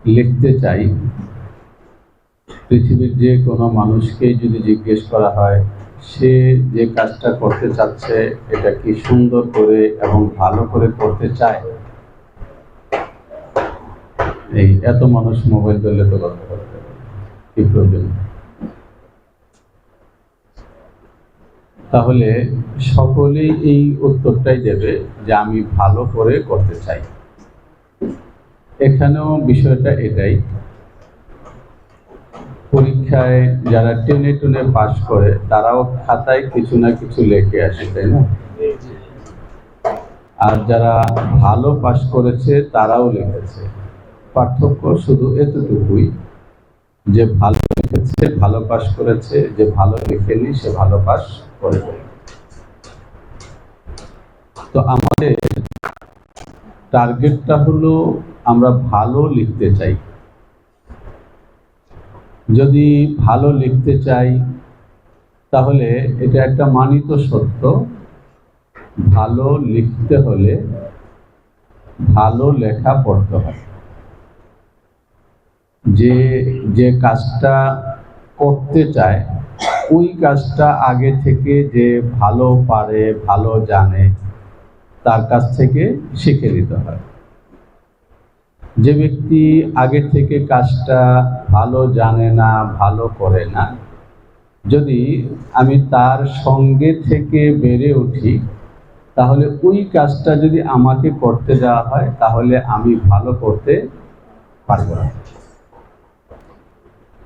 লিখতে চাই, পৃথিবীর যে কোনো মানুষকে যদি জিজ্ঞেস করা হয় সে যে কাজটা করতে চাচ্ছে এটা কি সুন্দর করে এবং ভালো করে করতে চায়, এই এত মানুষ মোবাইল ধরলে তো কথা করতে কি প্রয়োজন? তাহলে সকলেই এই উত্তরটাই দেবে যে আমি ভালো করে করতে চাই। এখানেও বিষয়টা এটাই, পরীক্ষায় যারা টেনে টুনে পাস করে তারাও খাতায় কিছু না কিছু লিখে আসে, তাই না? আর যারা ভালো পাস করেছে তারাও লিখেছে। পার্থক্য শুধু এতটুকুই যে ভালো লিখেছে ভালো পাস করেছে, যে ভালো লিখেনি সে ভালো পাস করেছে। তো আমাদের টার্গেটটা হলো আমরা ভালো লিখতে চাই। যদি ভালো লিখতে চাই তাহলে এটা একটা মানিত সত্য, ভালো লিখতে হলে ভালো লেখা পড়তে হয়। যে কাজটা করতে চায় ওই কাজটা আগে থেকে যে ভালো পারে ভালো জানে তার কাছ থেকে শিখে নিতে হয়। যে ব্যক্তি আগে থেকে কাজটা ভালো জানে না ভালো করে না, যদি আমি তার সঙ্গে থেকে বেড়ে উঠি তাহলে ওই কাজটা যদি আমাকে করতে দেওয়া হয় তাহলে আমি ভালো করতে পারব না।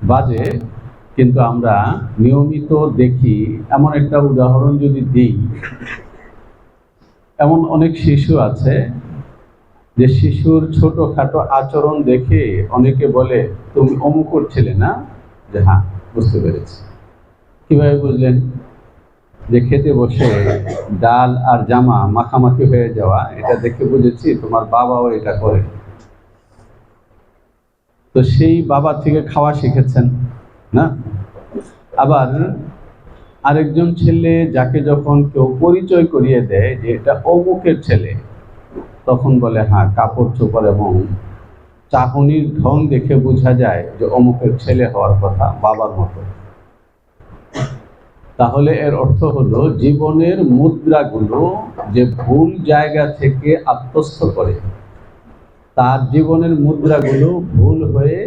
বাজে কিন্তু আমরা নিয়মিত দেখি। এমন একটা উদাহরণ যদি দিই, এমন অনেক শিশু আছে যে শিশুর ছোটখাটো আচরণ দেখে অনেকে বলে তুমি অমুকের ছেলে না? যে হ্যাঁ, বুঝতে পেরেছি। কিভাবে বুঝলেন? যে খেতে বসে ডাল আর জামা মাখামাখি হয়ে যাওয়া, এটা দেখে বুঝেছি তোমার বাবাও এটা করে। তো সেই বাবা থেকে খাওয়া শিখেছেন না? আবার আরেকজন ছেলে যাকে যখন কেউ পরিচয় করিয়ে দেয় যে এটা অমুকের ছেলে, তখন বলে হ্যাঁ, কাপড় চোপড় এবং চাহনির ঢং দেখে বোঝা যায় যে অমুকের ছেলে হওয়ার কথা, বাবার মতো। তাহলে এর অর্থ হলো জীবনের মুদ্রাগুলো যে ভুল জায়গা থেকে আত্মস্থ করে, তার জীবনের মুদ্রাগুলো ভুল হয়ে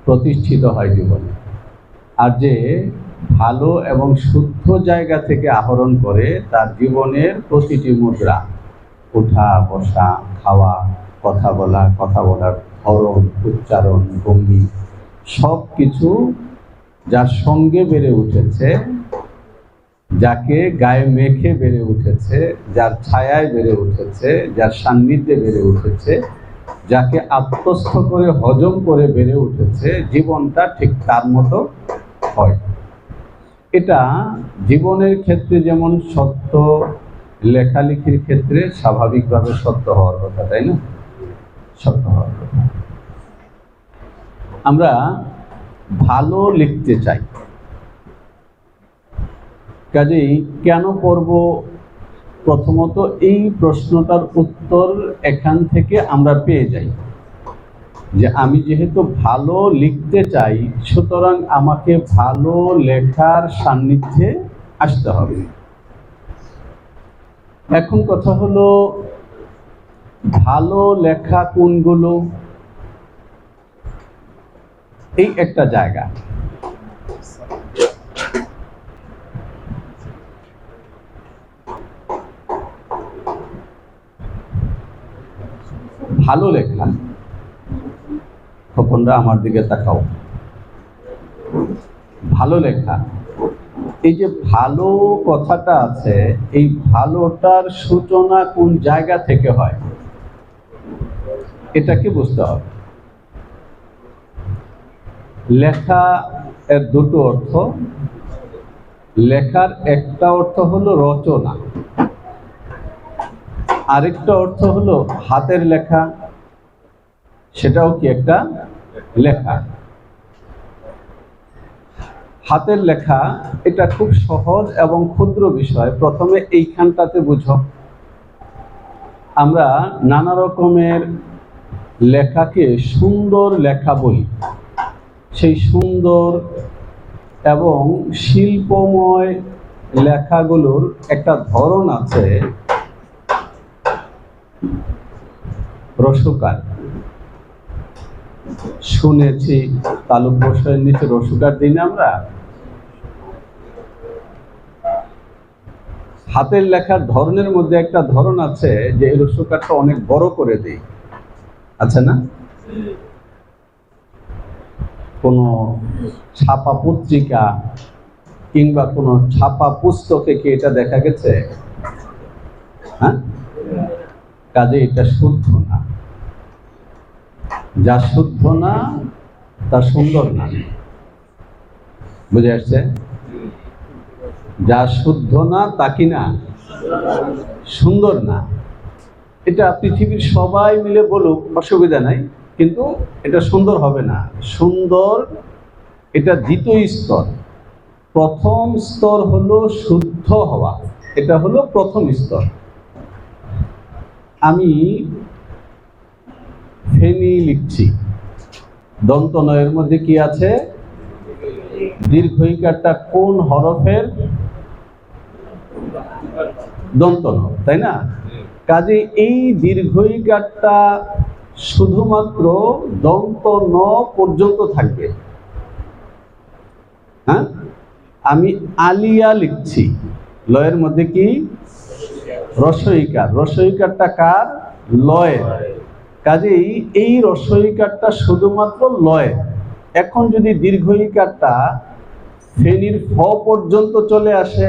প্রতিষ্ঠিত হয় জীবনে। আর যে ভালো এবং শুদ্ধ জায়গা থেকে আহরণ করে, তার জীবনের প্রতিটি মুদ্রা, ওঠা বসা, খাওয়া, কথা বলা, কথা বলার ধরন, উচ্চারণ, ভঙ্গি, সব কিছু যার সঙ্গে বেড়ে উঠেছে, যাকে গায়ে মেখে বেড়ে উঠেছে, যার ছায়ায় বেড়ে উঠেছে, যার সান্নিধ্যে বেড়ে উঠেছে, যাকে আত্মস্থ করে হজম করে বেড়ে উঠেছে, জীবনটা ঠিক তার মতো হয়। এটা জীবনের ক্ষেত্রে যেমন সত্য, লেখালেখির ক্ষেত্রে স্বাভাবিকভাবে সত্য হওয়ার কথা, তাই না? সত্য হওয়ার কথা। আমরা ভালো লিখতে চাই, কাজেই কেন করব? প্রথমত এই প্রশ্নটার উত্তর এখান থেকে আমরা পেয়ে যাই যে আমি যেহেতু ভালো লিখতে চাই, সুতরাং আমাকে ভালো লেখার সান্নিধ্যে আসতে হবে। এখন কথা হলো, ভালো লেখা কোনগুলো? এই একটা জায়গা। ভালো লেখা, খোকনরা আমার দিকে তাকাও। ভালো লেখা, এই যে ভালো কথাটা আছে, এই ভালোটার সূচনা কোন জায়গা থেকে হয় এটাকে বুঝতে হবে। লেখা এর দুটো অর্থ। লেখার একটা অর্থ হলো রচনা, আরেকটা অর্থ হলো হাতের লেখা, সেটাও কি একটা লেখা। হাতের লেখা এটা খুব সহজ এবং ক্ষুদ্র বিষয়। প্রথমে এইখানটাতে বুঝো, আমরা নানা রকমের লেখাকে সুন্দর লেখা বলি, সেই সুন্দর এবং শিল্পময় লেখাগুলোর একটা ধরন আছে রসকার। শুনেছি তালুক বসার নিচে রসকার দিই না আমরা? হাতের লেখার ধরনের মধ্যে একটা ধরন আছে যে এই রসকারটা অনেক বড় করে দেই, আছে না? কোনো ছাপা পত্রিকা কিংবা কোনো ছাপা পুস্তকে কি এটা দেখা গেছে? হ্যাঁ, কাজে এটা শুদ্ধ না। যা শুদ্ধ না তা সুন্দর না। বুঝে আসছে? যা শুদ্ধ না তা কি না সুন্দর না। এটা পৃথিবীর সবাই মিলে বলুক, অসুবিধা নাই, কিন্তু এটা সুন্দর হবে না। সুন্দর এটা দ্বিতীয় স্তর। প্রথম স্তর হলো শুদ্ধ হওয়া, এটা হলো প্রথম স্তর। আমি ফেনি লিখছি, দন্ত নয়ের মধ্যে কি আছে? দীর্ঘ ইকারটা কোন হরফের? দন্ত ন, তাই না? কাজে এই দীর্ঘ ইকারটা শুধুমাত্র দন্ত ন পর্যন্ত থাকবে। হ্যাঁ, আমি আলিয়া লিখছি, লয়ের মধ্যে কি? রস্বইকার। রস্বইকারটা কার? লয়ের। কাজেই এই রস্বইকারটা শুধুমাত্র লয়। এখন যদি দীর্ঘ ইকারটা ফেনির ফ পর্যন্ত চলে আসে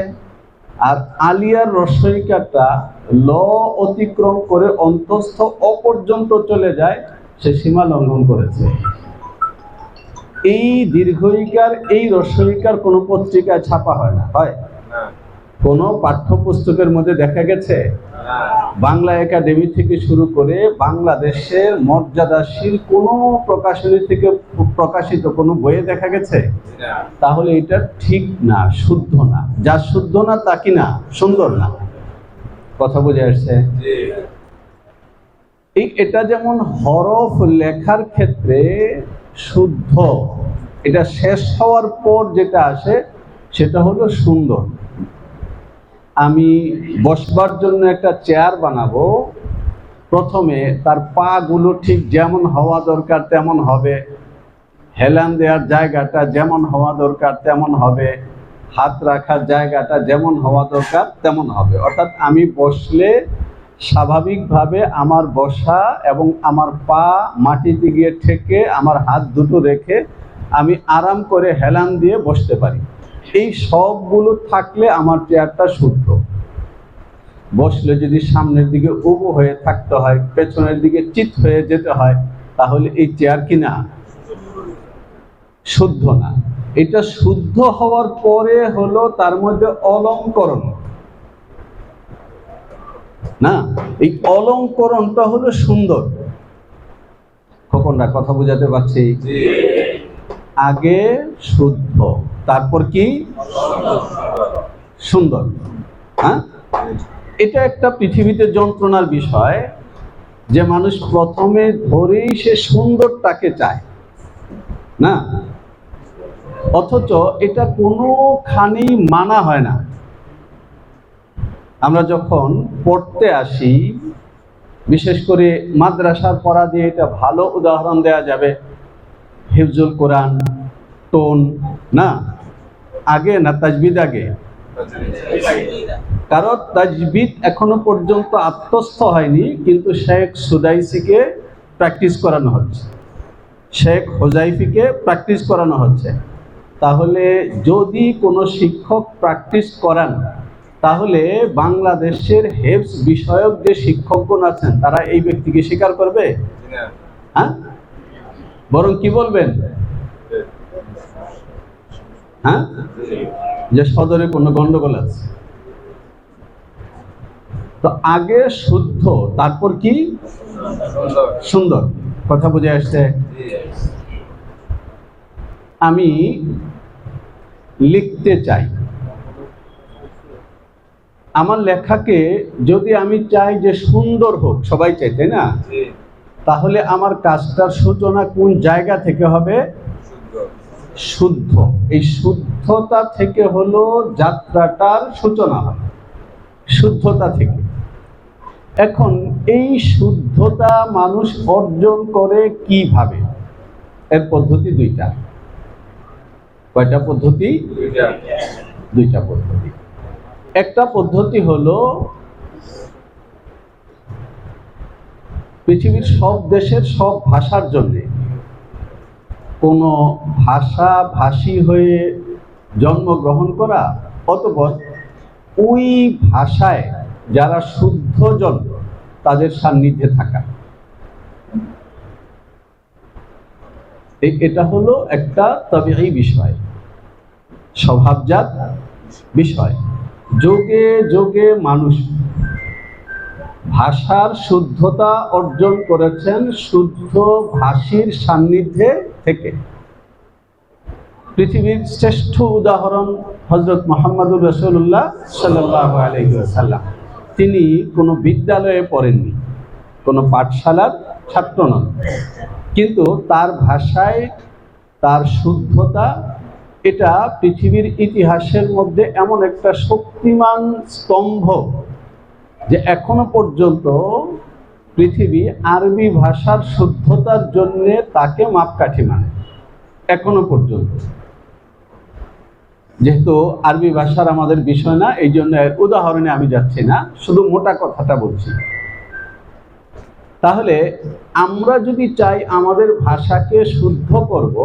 আর আলিয়ার রস্বইকারটা ল অতিক্রম করে অন্তঃস্থ অ পর্যন্ত চলে যায়, সে সীমা লঙ্ঘন করেছে। এই দীর্ঘ ইকার, এই রস্বইকার কোনো পত্রিকায় ছাপা হয় না, হয়? কোন পাঠ্যপুস্তকের মধ্যে দেখা গেছে? বাংলা একাডেমি থেকে শুরু করে বাংলাদেশের মর্যাদাশীল কোন প্রকাশনী থেকে প্রকাশিত কোনো বইয়ে দেখা গেছে? তাহলে এটা ঠিক না, শুদ্ধ না। যা শুদ্ধ না তা কি না সুন্দর না। কথা বুঝে আসছে? এটা যেমন হরফ লেখার ক্ষেত্রে শুদ্ধ, এটা শেষ হওয়ার পর যেটা আসে সেটা হলো সুন্দর। আমি বসবার জন্য একটা চেয়ার বানাবো, প্রথমে তার পা গুলো ঠিক যেমন হওয়া দরকার তেমন হবে, হেলান দেওয়ার জায়গাটা যেমন হওয়া দরকার তেমন হবে, হাত রাখার জায়গাটা যেমন হওয়া দরকার তেমন হবে। অর্থাৎ আমি বসলে স্বাভাবিকভাবে আমার বসা এবং আমার পা মাটিতে গিয়ে ঠেকে আমার হাত দুটো রেখে আমি আরাম করে হেলান দিয়ে বসতে পারি। এই সবগুলো থাকলে আমার চেয়ারটা শুদ্ধ। বসলে যদি সামনের দিকে উবু হয়ে থাকতে হয়, পেছনের দিকে চিত হয়ে যেতে হয়, তাহলে এই চেয়ার কি না শুদ্ধ না। এটা শুদ্ধ হওয়ার পরে হলো তার মধ্যে অলঙ্করণ না, এই অলঙ্করণটা হলো সুন্দর। খোকনরা কথা বুঝাতে পারছি? আগে শুদ্ধ, তারপর কি সুন্দর। হ্যাঁ, এটা একটা পৃথিবীতে যন্ত্রণার বিষয় যে মানুষ প্রথমে ধরেই সে সুন্দরটাকে চায় না, অথচ এটা কোনোখানেই মানা হয় না। আমরা যখন পড়তে আসি, বিশেষ করে মাদ্রাসার পড়া দিয়ে এটা ভালো উদাহরণ দেওয়া যাবে। হিফজুল কোরআন, টোন না, আগে না তাজবিদ আগে? কারণ তাজবিদ এখনো পর্যন্ত আত্মস্থ হয়নি, কিন্তু শেখ সুদাইসিকে প্র্যাকটিস করানো হচ্ছে, শেখ হোজাইফিকে প্র্যাকটিস করানো হচ্ছে। তাহলে যদি কোনো শিক্ষক প্র্যাকটিস করান, তাহলে বাংলাদেশের হেফজ বিষয়ক যে শিক্ষকগণ আছেন তারা এই ব্যক্তিকে স্বীকার করবে? হ্যাঁ, বরং কি বলবেন? হ্যাঁ, যে সদরে কোনো গন্ডগোল আছে। তো আগে শুদ্ধ, তারপর কি সুন্দর। কথা বুঝে আসছে? আমি লিখতে চাই, আমার লেখাকে যদি আমি চাই যে সুন্দর হোক, সবাই চাই তাই না? তাহলে আমার কাজটার সূচনা কোন জায়গা থেকে হবে? শুদ্ধ। এই শুদ্ধতা থেকে হলো যাত্রাটার সূচনা হয়, শুদ্ধতা থেকে। এখন এই শুদ্ধতা মানুষ অর্জন করে কিভাবে? এর পদ্ধতি দুইটা। কয়টা পদ্ধতি? দুইটা পদ্ধতি। একটা পদ্ধতি হলো পৃথিবীর সব দেশের সব ভাষার জন্য কোনো ভাষী হয়ে জন্মগ্রহণ করা, অতঃপর ওই ভাষায় যারা শুদ্ধজন তাদের সান্নিধ্যে থাকা। এটা হলো একটা তাবিঈ বিষয়, স্বভাবজাত বিষয়। যোগে যোগে মানুষ ভাষার শুদ্ধতা অর্জন করেছেন শুদ্ধ ভাষীর সান্নিধ্যে থেকে। পৃথিবীর শ্রেষ্ঠ উদাহরণ হযরত মুহাম্মদুর রাসূলুল্লাহ সাল্লাল্লাহু আলাইহি ওয়াসাল্লাম। তিনি কোনো বিদ্যালয়ে পড়েননি, কোনো পাঠশালার ছাত্র নন, কিন্তু তার ভাষায় তার শুদ্ধতা এটা পৃথিবীর ইতিহাসের মধ্যে এমন একটা শক্তিমান স্তম্ভ যে এখনো পর্যন্ত পৃথিবী আরবি ভাষার শুদ্ধতার জন্য তাকে মাপকাঠি মানে, এখনো পর্যন্ত। যেহেতু আরবি ভাষার আমাদের বিষয় না, এই জন্য উদাহরণে আমি যাচ্ছি না, শুধু মোটা কথাটা বলছি। তাহলে আমরা যদি চাই আমাদের ভাষাকে শুদ্ধ করব,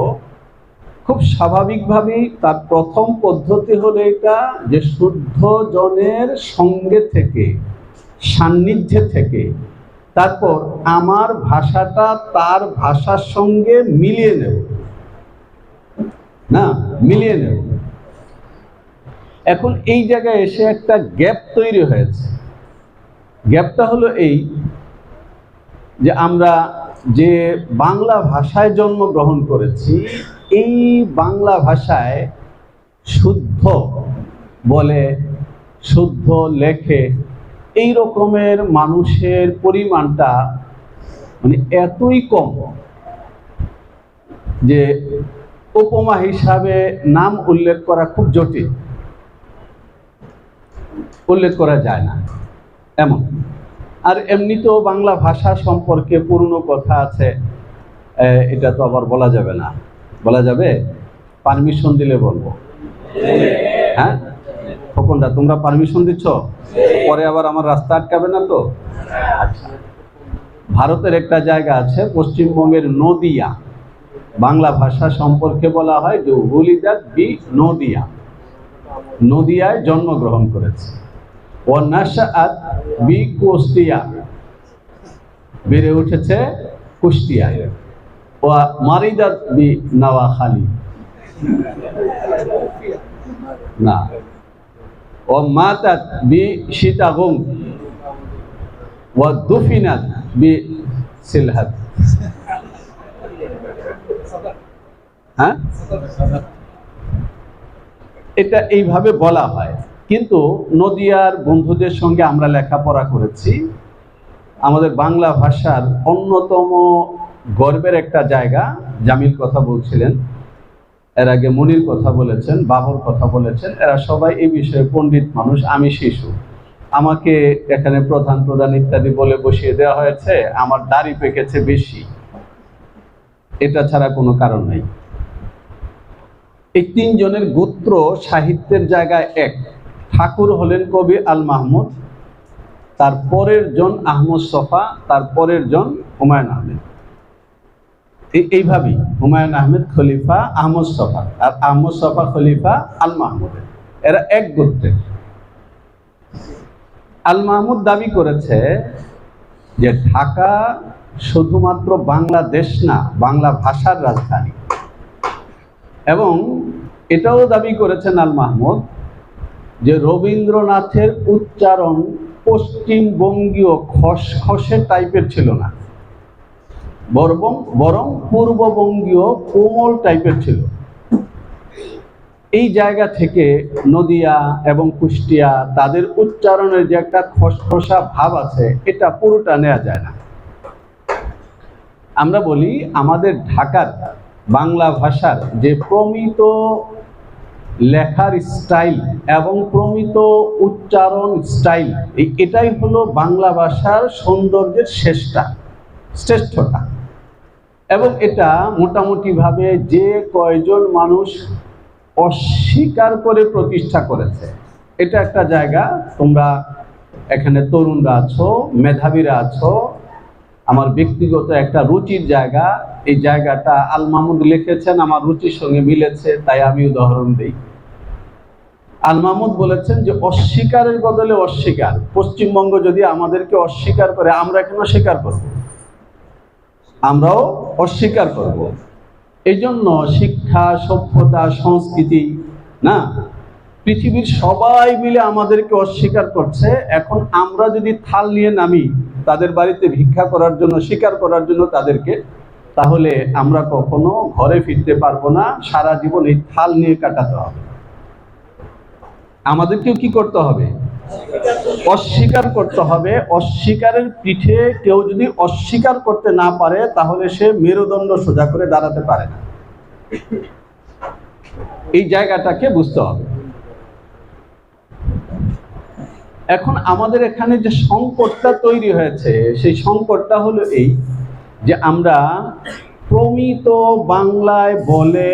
খুব স্বাভাবিকভাবেই তার প্রথম পদ্ধতি হলো এটা যে শুদ্ধ জনের সঙ্গে থেকে, সান্নিধ্যে থেকে, তারপর আমার ভাষাটা তার ভাষার সঙ্গে মিলিয়ে নেব, না মিলিয়ে নেব। এখন এই জায়গায় এসে একটা গ্যাপ তৈরি হয়েছে। গ্যাপটা হলো এই যে আমরা যে বাংলা ভাষায় জন্মগ্রহণ করেছি, এই বাংলা ভাষায় শুদ্ধ বলে, শুদ্ধ লেখে, এই রকমের মানুষের পরিমাণটা মানে এতই কম যে উপমা হিসাবে নাম উল্লেখ করা খুব জটিল, উল্লেখ করা যায় না এমন। আর এমনিতেও বাংলা ভাষা সম্পর্কে পুরনো কথা আছে, এটা তো আবার বলা যাবে না। বলা যাবে? পারমিশন দিলে বলবো। হ্যাঁ খোকনদা, তোমরা পারমিশন দিচ্ছ? পরে আবার আমার রাস্তা আটকাবে না তো? আচ্ছা, ভারতের একটা জায়গা আছে পশ্চিমবঙ্গের নদিয়া, বাংলা ভাষা সম্পর্কে বলা হয় যে হুলিদাত বি নদিয়া, নদিয়ায় জন্মগ্রহণ করেছে। ও নাশাআত বি কুষ্টিয়া, বেড়ে উঠেছে কুষ্টিয়ায়। ও মারিদাত বি নওয়াখালী, না, ও মাতাত বি সীতাগং, ও দুফিনাত বি সিলহাত। হ্যাঁ, এটা এইভাবে বলা হয়। কিন্তু নদিয়ার বন্ধুদের সঙ্গে আমরা লেখাপড়া করেছি। আমাদের বাংলা ভাষার অন্যতম গর্বের একটা জায়গা, জামিল কথা বলছিলেন, এর আগে মনির কথা বলেছেন, বাবর কথা বলেছেন, এরা সবাই এই বিষয়ে পণ্ডিত মানুষ। আমি শিশু, আমাকে এখানে প্রধান প্রধান ইত্যাদি বলে বসিয়ে দেওয়া হয়েছে। আমার দাড়ি পেকেছে বেশি, এটা ছাড়া কোনো কারণ নেই। এই তিনজনের গোত্র সাহিত্যের জায়গায় এক। ঠাকুর হলেন কবি আল মাহমুদ, তার পরের জন আহমদ ছফা, তার পরের জন হুমায়ুন আহমেদ। এইভাবেই হুমায়ুন আহমেদ খলিফা আহমদ ছফা, আর আহমদ ছফা খলিফা আল মাহমুদের। এরা এক গোত্রের। আল মাহমুদ দাবি করেছে যে ঢাকা শুধুমাত্র বাংলাদেশ না, বাংলা ভাষার রাজধানী। এবং এটাও দাবি করেছেন আল মাহমুদ যে রবীন্দ্রনাথের উচ্চারণ পশ্চিমবঙ্গীয় খসখসে টাইপের ছিল না, বরং পূর্ববঙ্গীয় কোমল টাইপের ছিল। এই জায়গা থেকে নদিয়া এবং কুষ্টিয়া, তাদের উচ্চারণের যে একটা খসখসা ভাব আছে, এটা পুরোটা নেওয়া যায় না। আমরা বলি আমাদের ঢাকার বাংলা ভাষার যে প্রমিত লেখার স্টাইল এবং প্রমিত উচ্চারণ স্টাইল, এটাই হলো বাংলা ভাষার সৌন্দর্যের শ্রেষ্ঠতা। এবং এটা মোটামুটিভাবে যে কয়জন মানুষ অস্বীকার করে প্রতিষ্ঠা করেছে, এটা একটা জায়গা। তোমরা এখানে তরুণরা আছো, মেধাবীরা আছো, আমার ব্যক্তিগত একটা রুচির জায়গা। এই জায়গাটা আল মাহমুদ লিখেছেন, আমার রুচির সঙ্গে মিলেছে, তাই আমি উদাহরণ দিই। আল মাহমুদ বলেছেন যে অস্বীকারের বদলে অস্বীকার। পশ্চিমবঙ্গ যদি আমাদেরকে অস্বীকার করে, আমরা কেন স্বীকার করব? আমরাও অস্বীকার করব। এই জন্য শিক্ষা, সভ্যতা, সংস্কৃতি না, পৃথিবীর সবাই মিলে আমাদেরকে অস্বীকার করছে। এখন আমরা যদি থাল নিয়ে নামি তাদের বাড়িতে ভিক্ষা করার জন্য, স্বীকার করার জন্য তাদেরকে, তাহলে আমরা কখনো ঘরে ফিরতে পারবো না। সারা জীবন এই থাল নিয়ে কাটাতে হবে। আমাদেরকেও কি করতে হবে? অস্বীকার করতে হবে। অস্বীকারের পিঠে কেউ যদি অস্বীকার করতে না পারে, তাহলে সে মেরুদণ্ড সোজা করে দাঁড়াতে পারে না। এই জায়গাটাকে বুঝতে হবে। এখন আমাদের এখানে যে সংকটটা তৈরি হয়েছে, সেই সংকটটা হলো এই যে আমরা প্রমিত বাংলায় বলে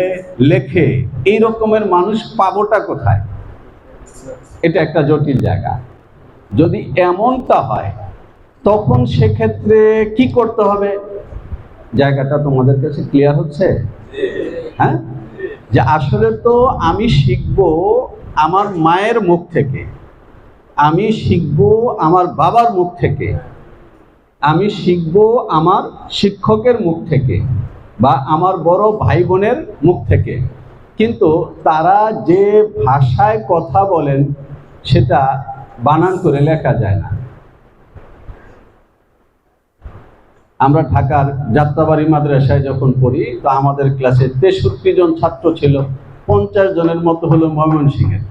লেখে এই রকমের মানুষ পাবোটা কোথায়? এটা একটা জটিল জায়গা। যদি এমনটা হয়, তখন সেক্ষেত্রে কি করতে হবে? জায়গাটা তোমাদের কাছে ক্লিয়ার হচ্ছে? হ্যাঁ, যে আসলে তো আমি শিখব আমার মায়ের মুখ থেকে, আমি শিখব আমার বাবার মুখ থেকে, আমি শিখব আমার শিক্ষকের মুখ থেকে, বা আমার বড় ভাই বোনের মুখ থেকে। কিন্তু তারা যে ভাষায় কথা বলেন সেটা বানান করে লেখা যায় না। আমরা ঢাকার যাত্রাবাড়ি মাদ্রাসায় যখন পড়ি, তো আমাদের ক্লাসে 63 জন ছাত্র ছিল, 50 জনের মতো হলো ময়মনসিংহের,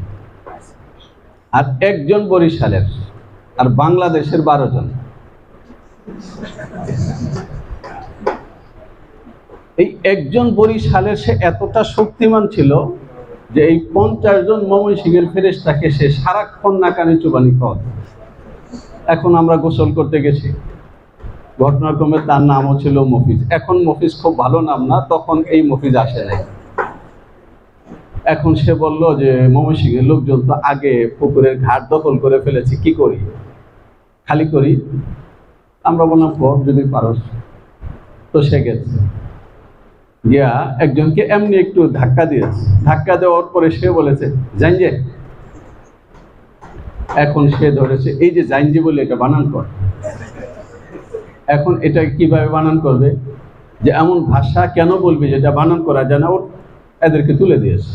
আর একজন বরিশালের, আর বাংলাদেশের 12 জন। এই একজন বরিশালের সে এতটা শক্তিমান ছিল যে এই 50 জন ময়মনসিংহের ফেরেশতাকে সে সারাক্ষণ নাকানি চুবানি খাওয়াত। এখন আমরা গোসল করতে গেছি, ঘটনাক্রমে তার নামও ছিল মফিজ। এখন মফিজ খুব ভালো নাম না, তখন এই মফিজ আসে নাই। এখন সে বলল যে ময়মনসিংহের লোকজন তো আগে পুকুরের ঘাট দখল করে ফেলেছে, কি করি? খালি করি? আমরা বললাম যদি পারস। তো সে গেছে, গিয়া একজনকে এমনি একটু ধাক্কা দিয়েছে। ধাক্কা দেওয়ার পরে সে বলেছে জাইনজে। এখন সে ধরেছে এই যে জাইনজে বলে এটা বানান কর। এখন এটা কিভাবে বানান করবে? যে এমন ভাষা কেন বলবে যেটা বানান করা যায় না? এদেরকে তুলে দিয়েছে।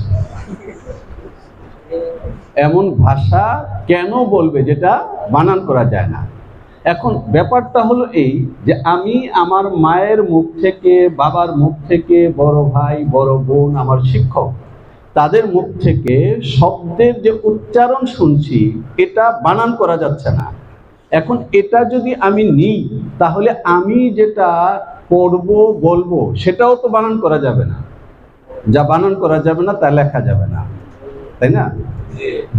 এমন ভাষা কেন বলবে যেটা বানান করা যায় না? এখন ব্যাপারটা হলো এই যে আমি আমার মায়ের মুখ থেকে, বাবার মুখ থেকে, বড় ভাই, বড় বোন, আমার শিক্ষক, তাদের মুখ থেকে শব্দের যে উচ্চারণ শুনছি, এটা বানান করা যাচ্ছে না। এখন এটা যদি আমি নিই, তাহলে আমি যেটা পড়বো, বলবো, সেটাও তো বানান করা যাবে না। যা বানান করা যাবে না তা লেখা যাবে না, তাই না?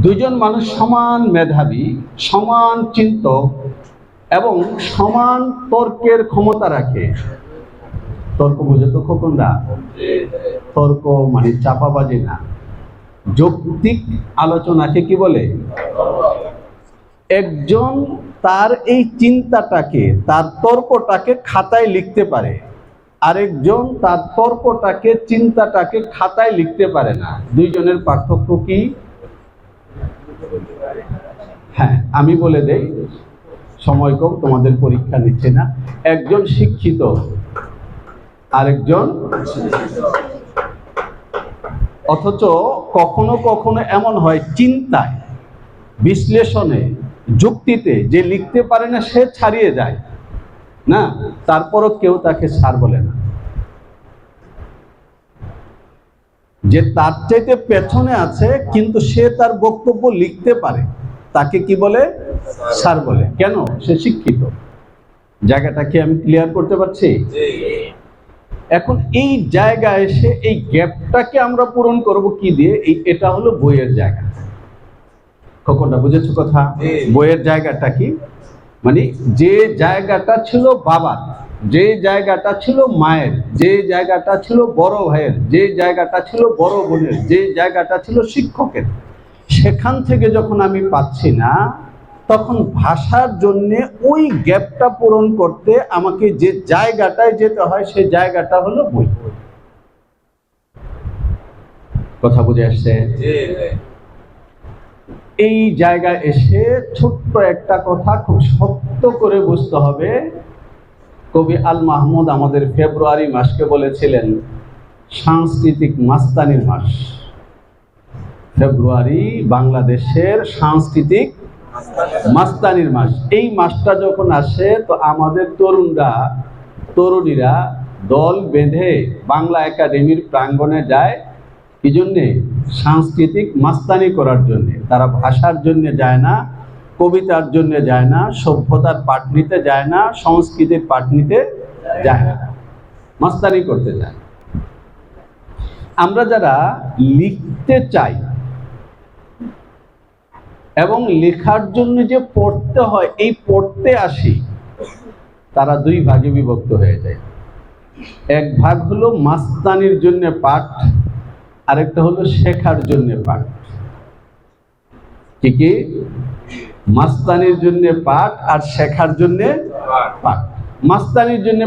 দুজন মানুষ সমান মেধাবী, সমান চিন্তক এবং সমান তর্কের ক্ষমতা রাখে। তর্ক বুঝে তো খোকনরা? তর্ক মানে চাপাবাজি না, যৌক্তিক আলোচনাকে কি বলে? একজন তার এই চিন্তাটাকে, তার তর্কটাকে খাতায় লিখতে পারে, আরেকজন তার তর্কটাকে, চিন্তাটাকে খাতায় লিখতে পারে না। দুইজনের পার্থক্য কি? হ্যাঁ, আমি বলে দেই, সময় কম, তোমাদের পরীক্ষা নিচ্ছে না। একজন শিক্ষিত, আরেকজন, অথচ কখনো কখনো এমন হয় চিন্তায়, বিশ্লেষণে, যুক্তিতে যে লিখতে পারে না সে ছাড়িয়ে যায় না, তারপরও কেউ তাকে ছাড় বলে না। যে তার চাইতে পেছনে আছে কিন্তু সে তার বক্তব্য লিখতে পারে, তাকে কি বলে? স্যার বলে। কেন? সে শিক্ষিত। জায়গাটা কি আমি ক্লিয়ার করতে পারছি? এখন এই জায়গায় এসে এই গ্যাপটাকে আমরা পূরণ করব কি দিয়ে? এটা হলো বইয়ের জায়গা। খোকনটা বুঝেছো কথা? বইয়ের জায়গাটা কি? মানে যে জায়গাটা ছিল বাবার, যে জায়গাটা ছিল মায়ের, যে জায়গাটা ছিল বড় ভাইয়ের, যে জায়গাটা ছিল বড় বোনের, যে জায়গাটা ছিল শিক্ষকের, সেখান থেকে যখন আমি পাচ্ছি না, তখন ভাষার জন্যে ওই গ্যাপটা পূরণ করতে আমাকে যে জায়গাটায় যেতে হয়, সেই জায়গাটা হলো বই। কথা বুঝে আসছে? এই জায়গায় এসে ছোট্ট একটা কথা খুব শক্ত করে বুঝতে হবে। কবি আল মাহমুদ আমাদের ফেব্রুয়ারি মাসকে বলেছিলেন সাংস্কৃতিক মাস্তানির মাস। ফেব্রুয়ারি বাংলাদেশের সাংস্কৃতিক মাস্তানির মাস। এই মাসটা যখন আসে, তো আমাদের তরুণীরা দল বেঁধে বাংলা একাডেমির প্রাঙ্গণে যায়। কি জন্যে? সাংস্কৃতিক মাস্তানি করার জন্যে। তারা ভাষার জন্য যায় না, কবিতার জন্য যায় না, সভ্যতার পাঠ নিতে যায় না, সংস্কৃতির পাঠ নিতে যায় না, মাস্তানি করতে যায়। আমরা যারা লিখতে চাই এবং লেখার জন্য যে পড়তে হয়, এই পড়তে আসি, তারা দুই ভাগে বিভক্ত হয়ে যায়। এক ভাগ হলো মাস্তানির জন্য পাঠ, আরেকটা হলো শেখার জন্য পাঠ। কি? মাস্তানির জন্য পাঠ আর শেখার জন্য পাঠ। মাস্তানির জন্য